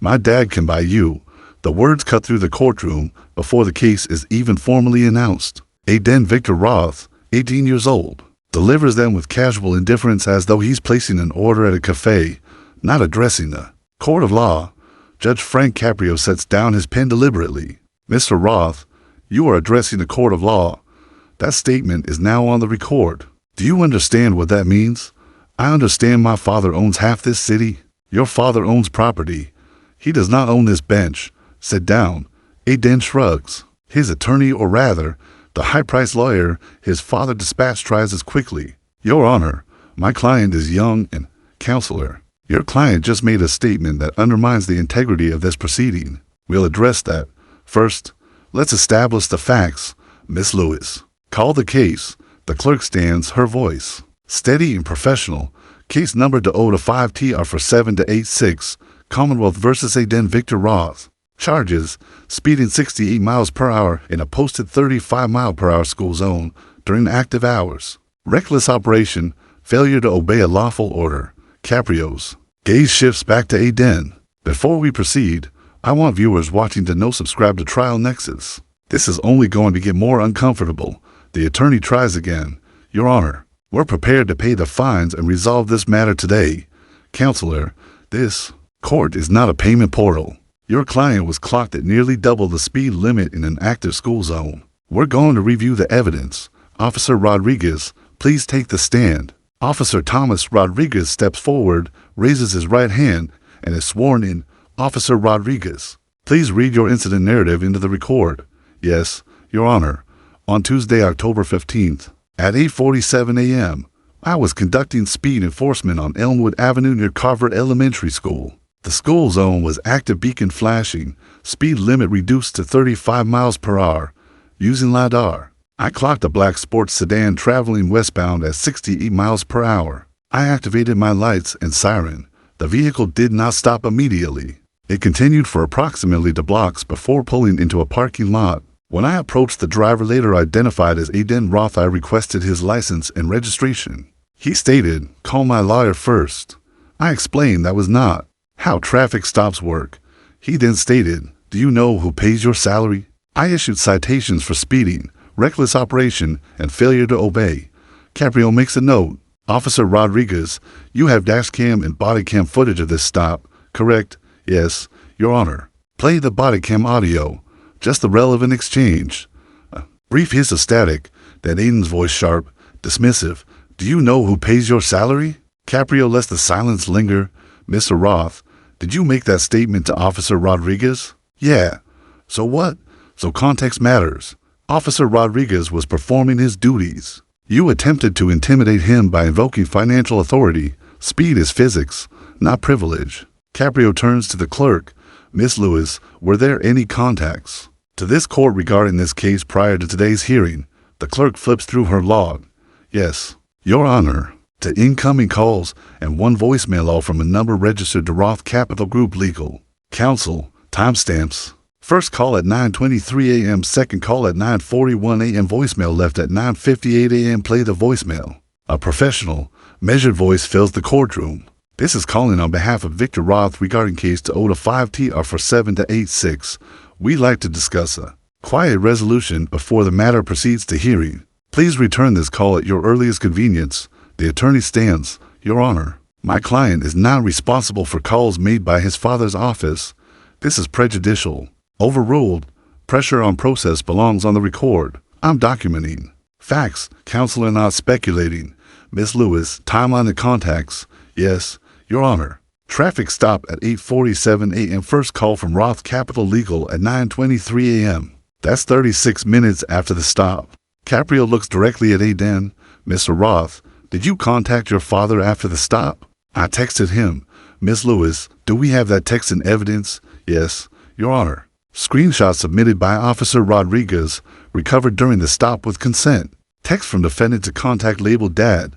My dad can buy you. The words cut through the courtroom before the case is even formally announced. Aiden Victor Roth, 18 years old, delivers them with casual indifference as though he's placing an order at a cafe, not addressing the court of law. Judge Frank Caprio sets down his pen deliberately. Mr. Roth, you are addressing the court of law. That statement is now on the record. Do you understand what that means? I understand my father owns half this city. Your father owns property. He does not own this bench. Sit down. Aiden shrugs. His attorney, or rather, the high-priced lawyer his father dispatched, tries as quickly. Your Honor, my client is young and counselor. Your client just made a statement that undermines the integrity of this proceeding. We'll address that. First, let's establish the facts. Miss Lewis, call the case. The clerk stands, her voice steady and professional. Case number to 0 to 5T are for 7 to 8-6. Commonwealth versus Aiden Victor Roth. Charges: speeding 68 miles per hour in a posted 35-mile-per-hour school zone during active hours. Reckless operation, failure to obey a lawful order. Caprio's gaze shifts back to Aiden. Before we proceed, I want viewers watching to know subscribe to Trial Nexus. This is only going to get more uncomfortable. The attorney tries again. Your Honor, we're prepared to pay the fines and resolve this matter today. Counselor, this court is not a payment portal. Your client was clocked at nearly double the speed limit in an active school zone. We're going to review the evidence. Officer Rodriguez, please take the stand. Officer Thomas Rodriguez steps forward, raises his right hand, and is sworn in. Officer Rodriguez, please read your incident narrative into the record. Yes, Your Honor. On Tuesday, October 15th, at 8:47 a.m., I was conducting speed enforcement on Elmwood Avenue near Carver Elementary School. The school zone was active beacon flashing, speed limit reduced to 35 miles per hour. Using LiDAR, I clocked a black sports sedan traveling westbound at 68 miles per hour. I activated my lights and siren. The vehicle did not stop immediately. It continued for approximately 2 blocks before pulling into a parking lot. When I approached the driver, later identified as Aiden Roth, I requested his license and registration. He stated, "Call my lawyer first." I explained that was not how traffic stops work. He then stated, "Do you know who pays your salary?" I issued citations for speeding, reckless operation, and failure to obey. Caprio makes a note. Officer Rodriguez, you have dash cam and body cam footage of this stop, correct? Yes, Your Honor. Play the body cam audio. Just the relevant exchange. Brief hiss of static, then Aiden's voice sharp, dismissive. Do you know who pays your salary? Caprio lets the silence linger. Mr. Roth, did you make that statement to Officer Rodriguez? Yeah. So what? So context matters. Officer Rodriguez was performing his duties. You attempted to intimidate him by invoking financial authority. Speed is physics, not privilege. Caprio turns to the clerk. Miss Lewis, were there any contacts to this court regarding this case prior to today's hearing? The clerk flips through her log. Yes, Your Honor. To incoming calls and 1 voicemail, all from a number registered to Roth Capital Group Legal. Counsel, timestamps. First call at 9:23 a.m., second call at 9:41 a.m., voicemail left at 9:58 a.m. Play the voicemail. A professional, measured voice fills the courtroom. This is calling on behalf of Victor Roth regarding case to 0 to 5T or for 7 to 8-6. We'd like to discuss a quiet resolution before the matter proceeds to hearing. Please return this call at your earliest convenience. The attorney stands. Your Honor, my client is not responsible for calls made by his father's office. This is prejudicial. Overruled. Pressure on process belongs on the record. I'm documenting facts. Counselor not speculating. Miss Lewis, timeline and contacts. Yes, Your Honor. Traffic stop at 8:47 a.m. First call from Roth Capital Legal at 9:23 a.m. That's 36 minutes after the stop. Caprio looks directly at Aiden. Mr. Roth, did you contact your father after the stop? I texted him. Miss Lewis, do we have that text in evidence? Yes, Your Honor. Screenshot submitted by Officer Rodriguez, recovered during the stop with consent. Text from defendant to contact labeled Dad.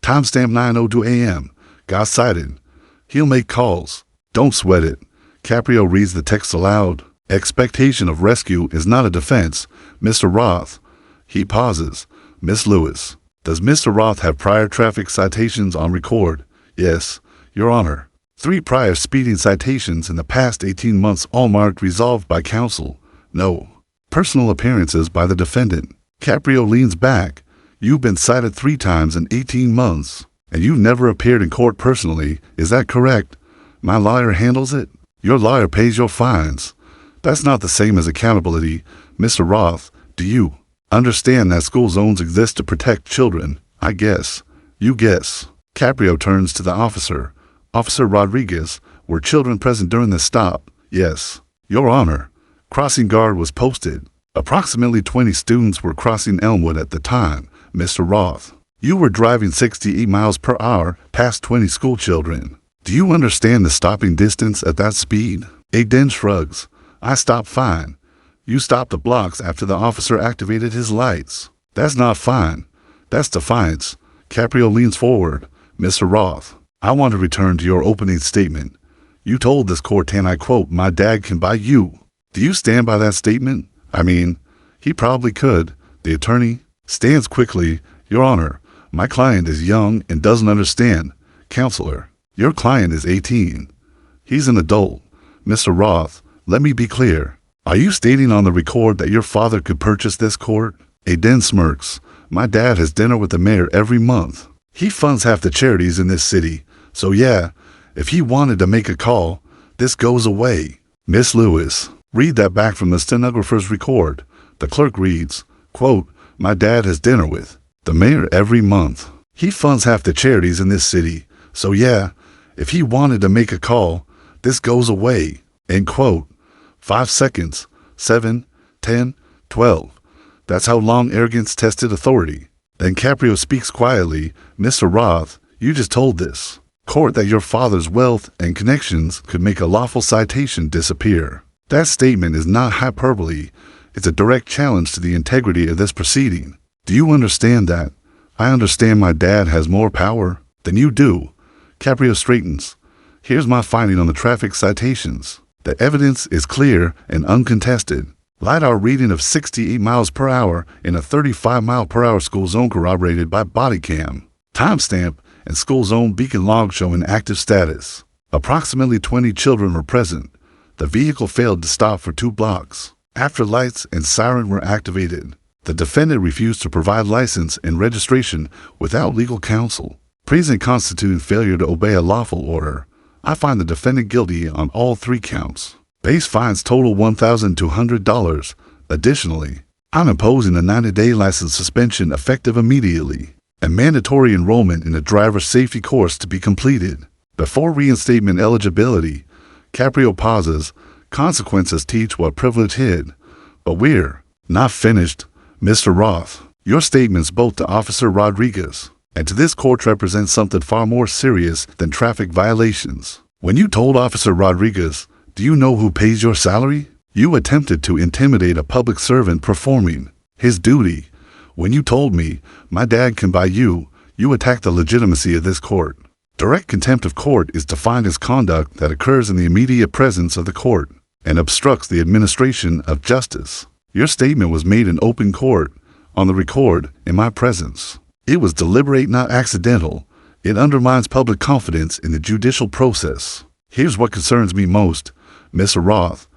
Timestamp 9:02 a.m. Got cited. He'll make calls. Don't sweat it. Caprio reads the text aloud. Expectation of rescue is not a defense. Mr. Roth. He pauses. Miss Lewis, does Mr. Roth have prior traffic citations on record? Yes, Your Honor. 3 prior speeding citations in the past 18 months, all marked resolved by counsel. No. Personal appearances by the defendant. Caprio leans back. You've been cited 3 times in 18 months, and you've never appeared in court personally. Is that correct? My lawyer handles it. Your lawyer pays your fines. That's not the same as accountability, Mr. Roth. Do you understand that school zones exist to protect children? I guess. You guess. Caprio turns to the officer. Officer Rodriguez, were children present during the stop? Yes. Your Honor. Crossing guard was posted. Approximately 20 students were crossing Elmwood at the time, Mr. Roth. You were driving 68 miles per hour past 20 school children. Do you understand the stopping distance at that speed? Aiden shrugs. I stopped fine. You stopped the blocks after the officer activated his lights. That's not fine. That's defiance. Caprio leans forward. Mr. Roth, I want to return to your opening statement. You told this court, and I quote, my dad can buy you. Do you stand by that statement? I mean, he probably could. The attorney stands quickly. Your Honor, my client is young and doesn't understand. Counselor, your client is 18. He's an adult. Mr. Roth, let me be clear. Are you stating on the record that your father could purchase this court? Aiden smirks. My dad has dinner with the mayor every month. He funds half the charities in this city. So yeah, if he wanted to make a call, this goes away. Miss Lewis, read that back from the stenographer's record. The clerk reads, quote, my dad has dinner with the mayor every month. He funds half the charities in this city. So yeah, if he wanted to make a call, this goes away. End quote. 5 seconds. 7, 10, 12. That's how long arrogance tested authority. Then Caprio speaks quietly. Mr. Roth, you just told this court that your father's wealth and connections could make a lawful citation disappear. That statement is not hyperbole. It's a direct challenge to the integrity of this proceeding. Do you understand that? I understand my dad has more power than you do. Caprio straightens. Here's my finding on the traffic citations. The evidence is clear and uncontested. LiDAR reading of 68 miles per hour in a 35 mile per hour school zone corroborated by body cam. Timestamp and school zone beacon log showing active status. Approximately 20 children were present. The vehicle failed to stop for 2 blocks. After lights and siren were activated, the defendant refused to provide license and registration without legal counsel. Present constituted failure to obey a lawful order. I find the defendant guilty on all 3 counts. Base fines total $1,200. Additionally, I'm imposing a 90-day license suspension effective immediately and mandatory enrollment in a driver safety course to be completed. Before reinstatement eligibility, Caprio pauses. Consequences teach what privilege hid. But we're not finished. Mr. Roth, your statements both to Officer Rodriguez and to this court represent something far more serious than traffic violations. When you told Officer Rodriguez, do you know who pays your salary? You attempted to intimidate a public servant performing his duty. When you told me, my dad can buy you, you attacked the legitimacy of this court. Direct contempt of court is defined as conduct that occurs in the immediate presence of the court and obstructs the administration of justice. Your statement was made in open court, on the record, in my presence. It was deliberate, not accidental. It undermines public confidence in the judicial process. Here's what concerns me most, Mr. Roth.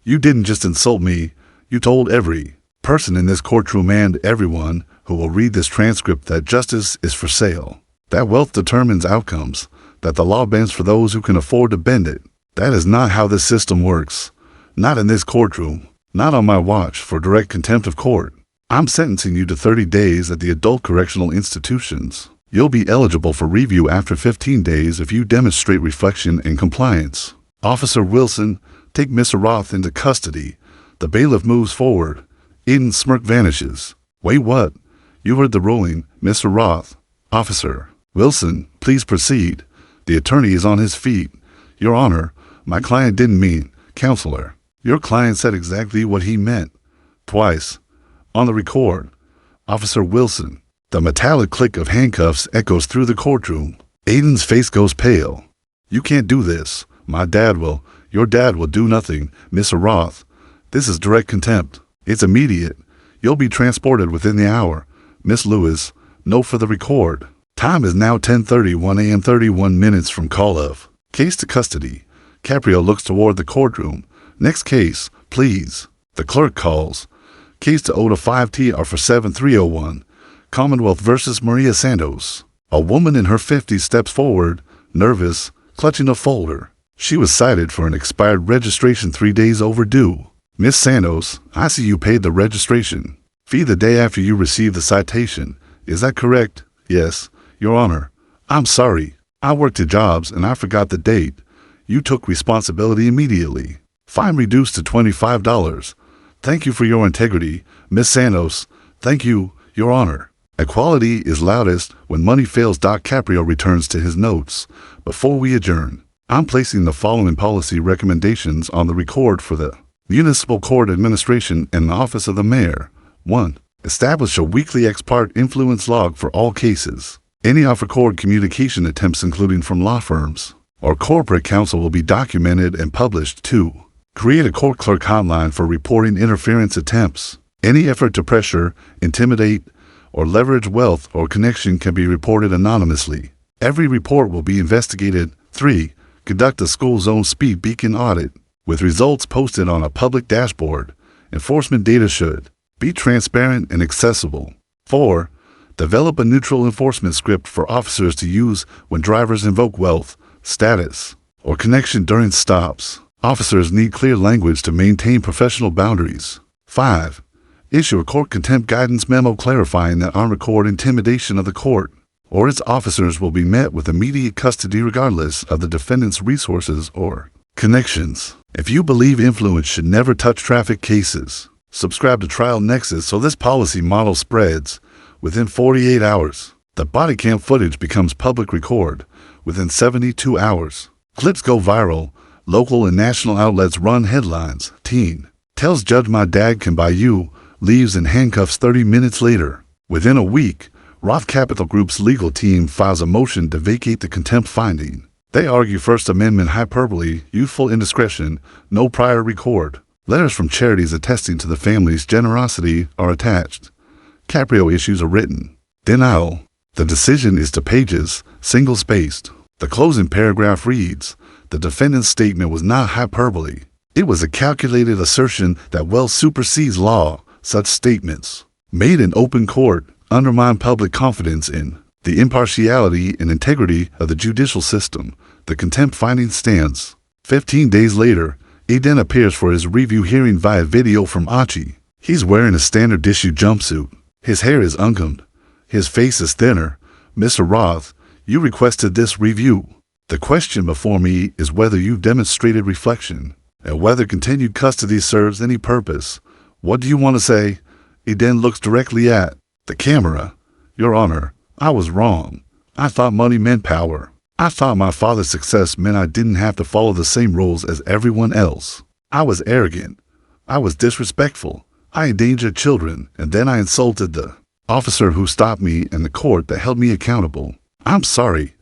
You didn't just insult me, you told every person in this courtroom and everyone who will read this transcript that justice is for sale, that wealth determines outcomes, that the law bends for those who can afford to bend it. That is not how this system works. Not in this courtroom. Not on my watch for direct contempt of court. I'm sentencing you to 30 days at the adult correctional institutions. You'll be eligible for review after 15 days if you demonstrate reflection and compliance. Officer Wilson, take Mr. Roth into custody. The bailiff moves forward. Aiden's smirk vanishes. Wait, what? You heard the ruling, Mr. Roth. Officer Wilson, please proceed. The attorney is on his feet. Your Honor, my client didn't mean, Counselor. Your client said exactly what he meant. Twice. On the record. Officer Wilson. The metallic click of handcuffs echoes through the courtroom. Aiden's face goes pale. You can't do this. My dad will. Your dad will do nothing, Mr. Roth. This is direct contempt. It's immediate. You'll be transported within the hour. Miss Lewis, note for the record. Time is now 10:31 a.m. 31 minutes from call of Case to custody. Caprio looks toward the courtroom. Next case, please. The clerk calls. Case to Oda 5T are for 7301. Commonwealth versus Maria Santos. A woman in her 50s steps forward, nervous, clutching a folder. She was cited for an expired registration 3 days overdue. Miss Santos, I see you paid the registration fee the day after you received the citation. Is that correct? Yes, Your Honor. I'm sorry. I worked at Jobs and I forgot the date. You took responsibility immediately. Fine reduced to $25. Thank you for your integrity, Miss Santos. Thank you, Your Honor. Equality is loudest when money fails. Caprio returns to his notes. Before we adjourn, I'm placing the following policy recommendations on the record for the Municipal Court Administration and the Office of the Mayor. 1. Establish a weekly ex parte influence log for all cases. Any off-record communication attempts, including from law firms or corporate counsel, will be documented and published. 2. Create a court clerk hotline for reporting interference attempts. Any effort to pressure, intimidate, or leverage wealth or connection can be reported anonymously. Every report will be investigated. 3. Conduct a school zone speed beacon audit with results posted on a public dashboard. Enforcement data should be transparent and accessible. 4. Develop a neutral enforcement script for officers to use when drivers invoke wealth, status, or connection during stops. Officers need clear language to maintain professional boundaries. 5. Issue a court contempt guidance memo clarifying that on-record intimidation of the court or its officers will be met with immediate custody regardless of the defendant's resources or connections. If you believe influence should never touch traffic cases, subscribe to Trial Nexus so this policy model spreads within 48 hours. The body cam footage becomes public record within 72 hours. Clips go viral. Local and national outlets run headlines. Teen tells judge my dad can buy you, leaves in handcuffs 30 minutes later. Within a week, Roth Capital Group's legal team files a motion to vacate the contempt finding. They argue First Amendment hyperbole, youthful indiscretion, no prior record. Letters from charities attesting to the family's generosity are attached. Caprio issues a written denial. The decision is 2 pages, single-spaced. The closing paragraph reads, "The defendant's statement was not hyperbole. It was a calculated assertion that well supersedes law. Such statements, made in open court, undermine public confidence in the impartiality and integrity of the judicial system. The contempt finding stands." 15 days later, Aiden appears for his review hearing via video from Achi. He's wearing a standard issue jumpsuit. His hair is uncombed. His face is thinner. "Mr. Roth, you requested this review. The question before me is whether you've demonstrated reflection and whether continued custody serves any purpose. What do you want to say?" Aiden looks directly at the camera. "Your Honor, I was wrong. I thought money meant power. I thought my father's success meant I didn't have to follow the same rules as everyone else. I was arrogant. I was disrespectful. I endangered children, and then I insulted the officer who stopped me and the court that held me accountable. I'm sorry."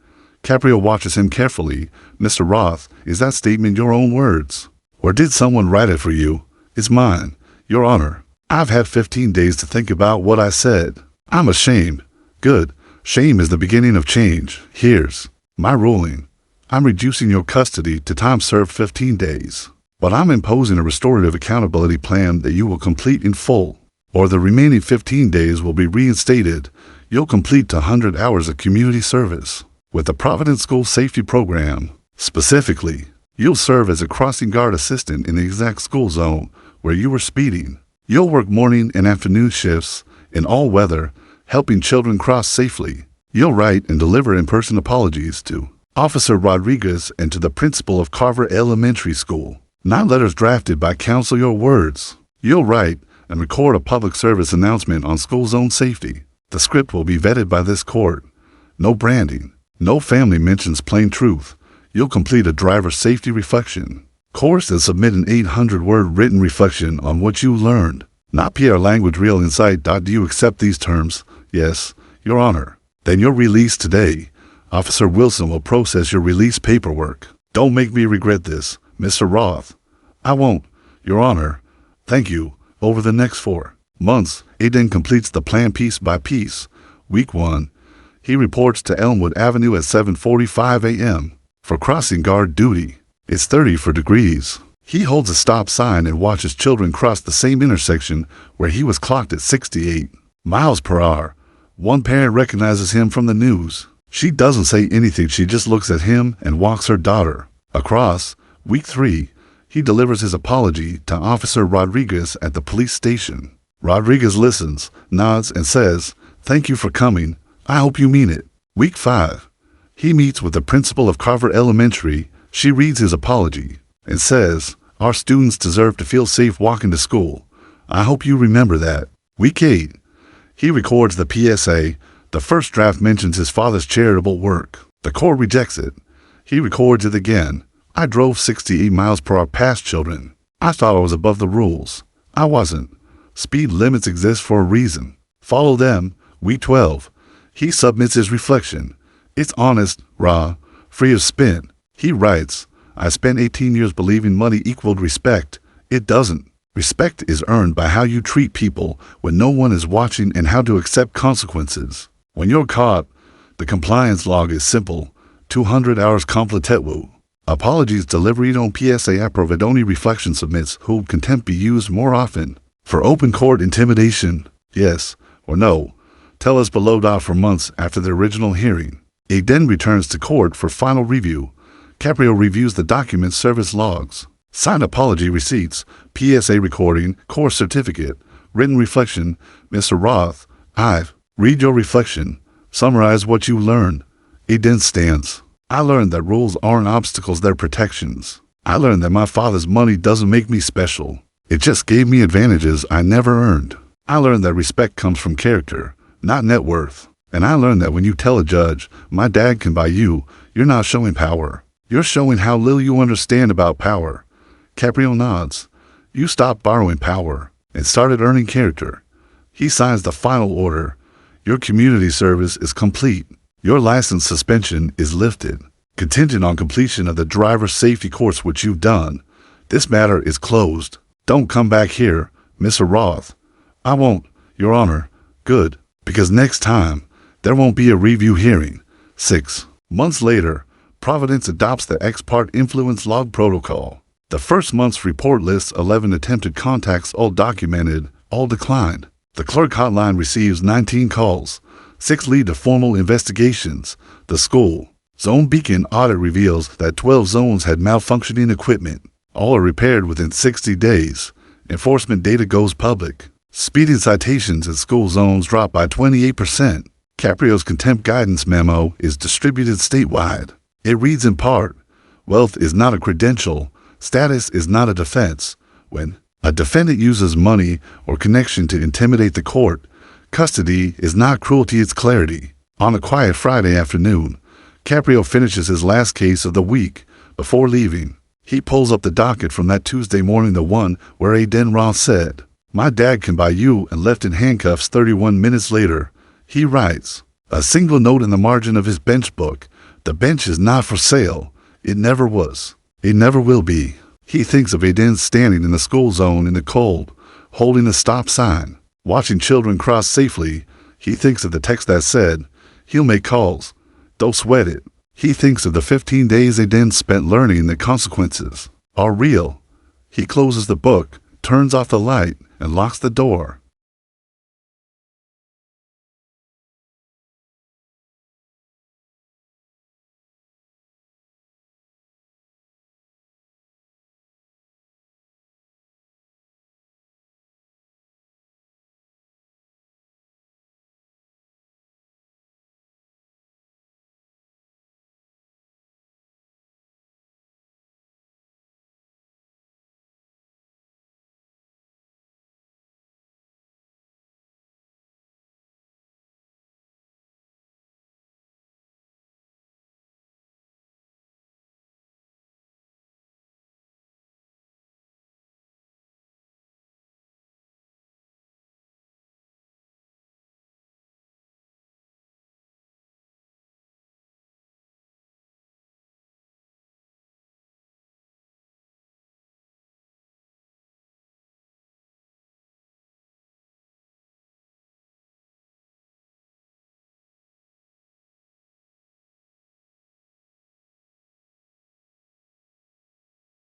Caprio watches him carefully. "Mr. Roth, is that statement your own words? Or did someone write it for you?" "It's mine, Your Honor. I've had 15 days to think about what I said. I'm ashamed." "Good. Shame is the beginning of change. Here's my ruling. I'm reducing your custody to time served 15 days. But I'm imposing a restorative accountability plan that you will complete in full, or the remaining 15 days will be reinstated. You'll complete 100 hours of community service with the Providence School Safety Program. Specifically, you'll serve as a crossing guard assistant in the exact school zone where you were speeding. You'll work morning and afternoon shifts in all weather, helping children cross safely. You'll write and deliver in-person apologies to Officer Rodriguez and to the principal of Carver Elementary School. Not letters drafted by counsel, your words. You'll write and record a public service announcement on school zone safety. The script will be vetted by this court. No branding. No family mentions, plain truth. You'll complete a driver safety reflection course and submit an 800-word written reflection on what you learned. Not PR language, real insight. Do you accept these terms? Yes, Your Honor. Then you're released today. Officer Wilson will process your release paperwork. Don't make me regret this, Mr. Roth. I won't, Your Honor. Thank you. Over the next 4 months, Aiden completes the plan piece by piece. Week 1, he reports to Elmwood Avenue at 7:45 a.m. for crossing guard duty. It's 30 for degrees. He holds a stop sign and watches children cross the same intersection where he was clocked at 68 miles per hour. One parent recognizes him from the news. She doesn't say anything, she just looks at him and walks her daughter across. Week 3, he delivers his apology to Officer Rodriguez at the police station. Rodriguez listens, nods, and says, "Thank you for coming. I hope you mean it." Week 5, he meets with the principal of Carver Elementary. She reads his apology and says, "Our students deserve to feel safe walking to school. I hope you remember that." Week 8, he records the PSA. The first draft mentions his father's charitable work. The court rejects it. He records it again. "I drove 68 miles per hour past children. I thought I was above the rules. I wasn't. Speed limits exist for a reason. Follow them." Week 12, he submits his reflection. It's honest, raw, free of spin. He writes, "I spent 18 years believing money equaled respect. It doesn't. Respect is earned by how you treat people when no one is watching and how to accept consequences. When you're caught, the compliance log is simple. 200 hours completetwu. Apologies delivered on PSA Providence reflection submits. Who contempt be used more often? For open court intimidation? Yes or no? Tell us below. For months after the original hearing, Aiden returns to court for final review. Caprio reviews the document service logs, signed apology receipts, PSA recording, course certificate, written reflection. "Mr. Roth, I've read your reflection. Summarize what you learned." Aiden stands. "I learned that rules aren't obstacles, they're protections. I learned that my father's money doesn't make me special. It just gave me advantages I never earned. I learned that respect comes from character, not net worth. And I learned that when you tell a judge, 'My dad can buy you,' you're not showing power. You're showing how little you understand about power." Caprio nods. "You stopped borrowing power and started earning character." He signs the final order. "Your community service is complete. Your license suspension is lifted, contingent on completion of the driver's safety course, which you've done. This matter is closed. Don't come back here, Mr. Roth." "I won't, Your Honor." "Good, because next time, there won't be a review hearing." 6 months later, Providence adopts the ex parte influence log protocol. The first month's report lists 11 attempted contacts, all documented, all declined. The clerk hotline receives 19 calls. 6 lead to formal investigations. The school zone beacon audit reveals that 12 zones had malfunctioning equipment. All are repaired within 60 days. Enforcement data goes public. Speeding citations at school zones drop by 28%. Caprio's contempt guidance memo is distributed statewide. It reads in part, "Wealth is not a credential. Status is not a defense. When a defendant uses money or connection to intimidate the court, custody is not cruelty, it's clarity." On a quiet Friday afternoon, Caprio finishes his last case of the week. Before leaving, he pulls up the docket from that Tuesday morning, the one where Aiden Roth said, "My dad can buy you," and left in handcuffs. 31 minutes later, he writes a single note in the margin of his bench book. The bench is not for sale. It never was. It never will be. He thinks of Aiden standing in the school zone in the cold, holding a stop sign, watching children cross safely. He thinks of the text that said, "He'll make calls. Don't sweat it." He thinks of the 15 days Aiden spent learning the consequences are real. He closes the book, turns off the light, and locks the door.